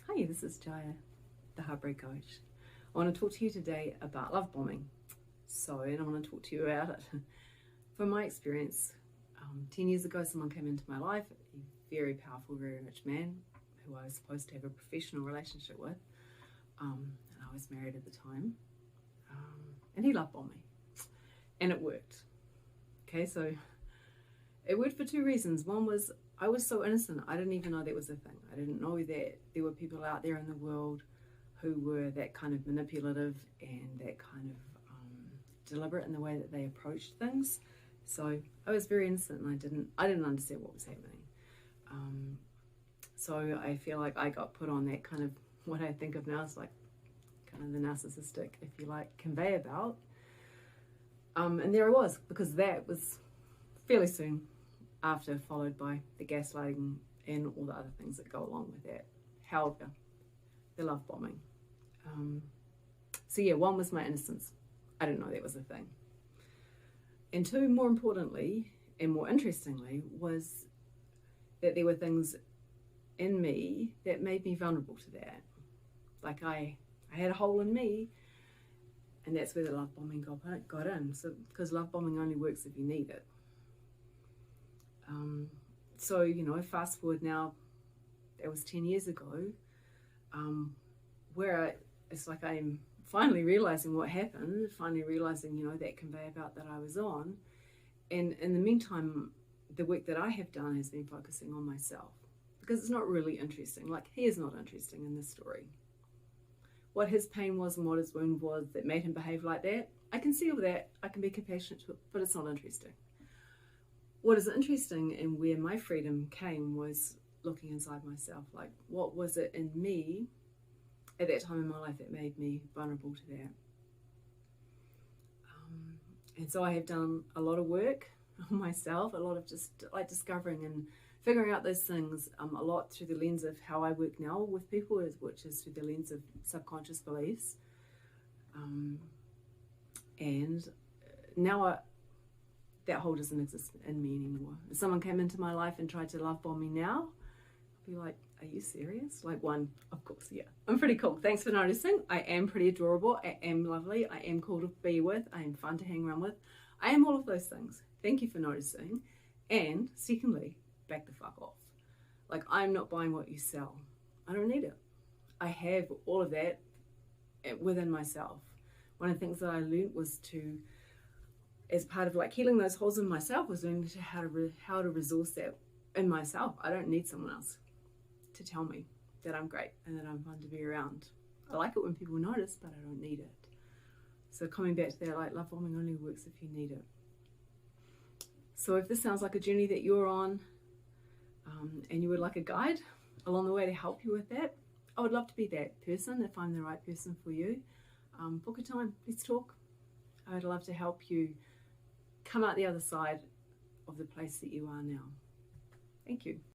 Hi, this is Jaya, the Heartbreak Coach. I want to talk to you today about love bombing. And I want to talk to you about it. From my experience, 10 years ago, someone came into my life, a very powerful, very rich man who I was supposed to have a professional relationship with. And I was married at the time. And he love bombed me. And it worked. Okay, so it worked for two reasons. One was I was so innocent, I didn't even know that was a thing. I didn't know that there were people out there in the world who were that kind of manipulative and that kind of deliberate in the way that they approached things. So I was very innocent and I didn't understand what was happening. So I feel like I got put on that kind of, what I think of now as like kind of the narcissistic, if you like, conveyor belt. And there I was, because that was fairly soon after, followed by the gaslighting and all the other things that go along with that. However, the love bombing. So yeah, one was my innocence. I didn't know that was a thing. And two, more importantly and more interestingly, was that there were things in me that made me vulnerable to that. Like I had a hole in me, and that's where the love bombing got in. So, because love bombing only works if you need it. So, fast forward now, that was 10 years ago, where it's like I'm finally realizing what happened, finally realizing, that conveyor belt that I was on. And in the meantime, the work that I have done has been focusing on myself, because it's not really interesting. Like, he is not interesting in this story. What his pain was and what his wound was that made him behave like that, I can see all that, I can be compassionate to it, but it's not interesting. What is interesting and where my freedom came was looking inside myself, like what was it in me at that time in my life that made me vulnerable to that. And so I have done a lot of work on myself, a lot of just like discovering and figuring out those things, a lot through the lens of how I work now with people, which is through the lens of subconscious beliefs. And now that hole doesn't exist in me anymore. If someone came into my life and tried to love bomb me now, I'd be like, are you serious? Like, one, of course, yeah. I'm pretty cool. Thanks for noticing. I am pretty adorable. I am lovely. I am cool to be with. I am fun to hang around with. I am all of those things. Thank you for noticing. And secondly, back the fuck off. Like, I'm not buying what you sell. I don't need it. I have all of that within myself. One of the things that I learned was to, as part of like healing those holes in myself, was learning how to resource that in myself. I don't need someone else to tell me that I'm great and that I'm fun to be around. I like it when people notice, but I don't need it. So coming back to that, like, love bombing only works if you need it. So if this sounds like a journey that you're on, and you would like a guide along the way to help you with that, I would love to be that person if I'm the right person for you. Book a time, let's talk. I would love to help you come out the other side of the place that you are now. Thank you.